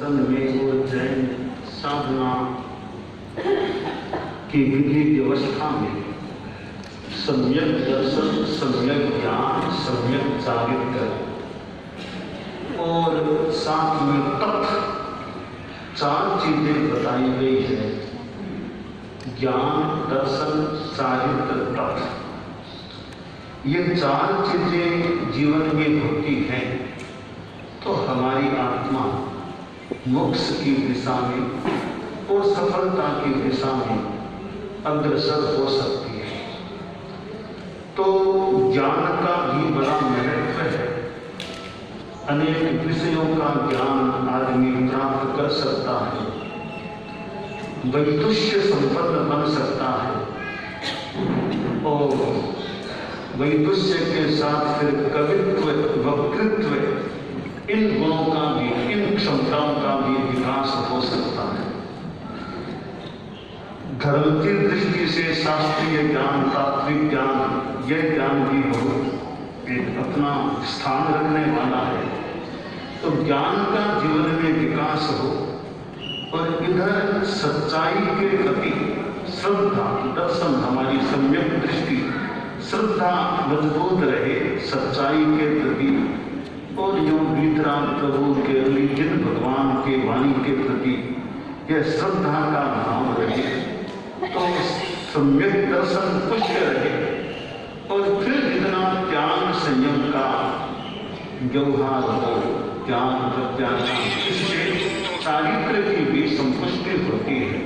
दर्शन में वो जैन साधना की विधि व्यवस्था में सम्यक दर्शन, सम्यक ज्ञान, सम्यक चारित्र और साथ में तप, चार चीजें बताई गई है। ज्ञान, दर्शन, चारित्र, तप। ये चार चीजें जीवन में होती हैं तो हमारी आत्मा मोक्ष की दिशा में और सफलता की दिशा में अग्रसर हो सकती है। तो ज्ञान का भी बड़ा महत्व है। अनेक विषयों का ज्ञान आदमी प्राप्त कर सकता है, वैदुष्य संपन्न बन सकता है और वैदुष्य के साथ फिर कवित्व, वक्तृत्व, इन गुणों का भी, इन क्षमताओं का भी विकास हो सकता है। धर्म की दृष्टि से शास्त्रीय ज्ञान, तात्विक ज्ञान, यह ज्ञान भी बहुत एक अपना स्थान रखने वाला है। तो ज्ञान का जीवन में विकास हो और इधर सच्चाई के प्रति श्रद्धा, दर्शन, हमारी सम्यक दृष्टि, श्रद्धा मजबूत रहे सच्चाई के प्रति और जो वीतराग प्रभु के जिन भगवान के वाणी के प्रति यह श्रद्धा का भाव रहे तो सम्यक दर्शन पुष्य रहे और फिर जितना त्याग संयम का व्यवहार हो, ज्ञान प्रत्याशा, इससे चारित्र की भी संपुष्टि होती है।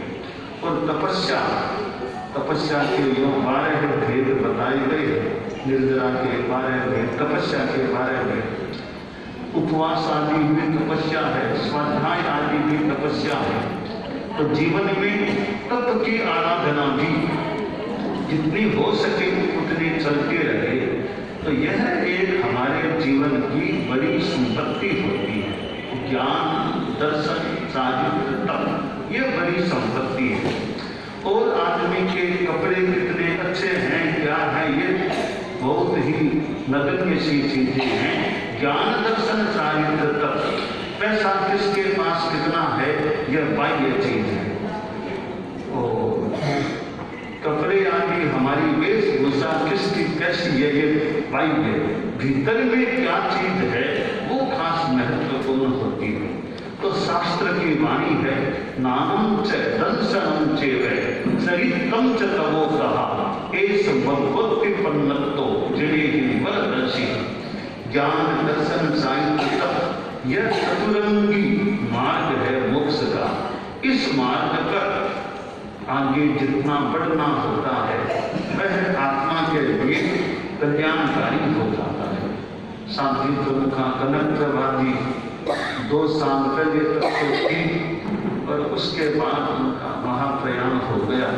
और तपस्या के जो 12 भेद बताए गए हैं, निर्जरा के 12 भेद, तपस्या के 12 भेद, उपवास आदि भी तपस्या है, स्वाध्याय आदि भी तपस्या है। तो जीवन में तप की आराधना भी जितनी हो सके उतनी चलती रहे तो यह एक हमारे जीवन की बड़ी संपत्ति होती है। ज्ञान, दर्शन, चारित्र, तप, यह बड़ी संपत्ति है। और आदमी के कपड़े कितने अच्छे हैं, क्या है, ये बहुत ही नगण्य सी चीजें हैं। ज्ञान, दर्शन, चारित्र, तप, पैसा किसके पास कितना है, यह बाह्य चीज है। और कपड़े आदि हमारी वेशभूषा किसकी कैसी है, ये बाह्य। भीतर में क्या चीज है वो खास महत्वपूर्ण होती है। तो शास्त्र की वाणी है, नामं च दर्शनं चैव चरित्रं च तवो कहा एष भगवत्प्रपन्नतो जनेहि वरदर्शी। ज्ञान, दर्शन, चारित्र, तप, यह चतुरंगी मार्ग है मोक्ष का। इस मार्ग पर आगे जितना बढ़ना होता है वह आत्मा के लिए कल्याणकारी हो जाता है। शांति प्रमुखा कनकवादी 2 साल पहले तक तो थी और उसके बाद उनका महाप्रयाण हो गया।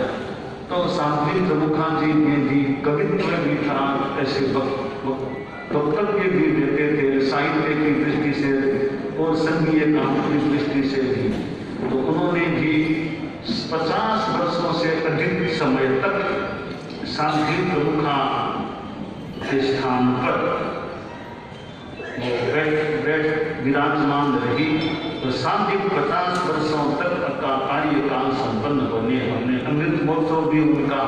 तो शांति प्रमुखा जी में भी कवित्व भी था, ऐसे वक्तव्य भी देते थे, साहित्य की दृष्टि से और संगीत काम की दृष्टि से भी। तो उन्होंने भी 50 वर्षों से अधिक समय तक शांति प्रमुखा के स्थान पर विराजमान रही। तो शांति 50 वर्षों तक का कार्यकाल संपन्न होने हमने अमृत महोत्सव भी उनका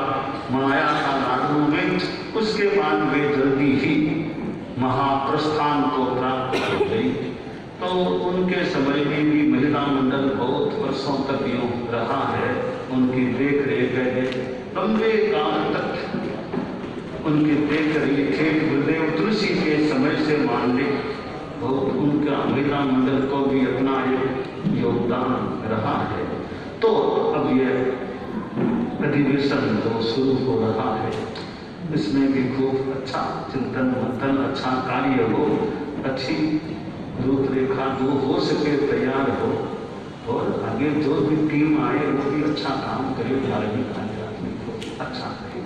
मनाया था नागपुर में। उसके बाद वे जल्दी ही महाप्रस्थान को प्राप्त हो गई। तो उनके समय में भी महिला मंडल बहुत वर्षों तक यूं रहा है, उनकी देख रेख है, लंबे काल तक उनकी देख रेख है। गुरुदेव तुलसी के समय से मान ले बहुत उनका महिला मंडल को भी अपना एक योगदान रहा है। तो अब यह अधिवेशन जो शुरू हो रहा है इसमें भी खूब अच्छा चिंतन मंथन, अच्छा कार्य हो, अच्छी रूपरेखा जो हो सके तैयार हो और आगे जो भी टीम आए वो भी अच्छा काम करे, धार्मिक आध्यात्मिक हो, अच्छा करे।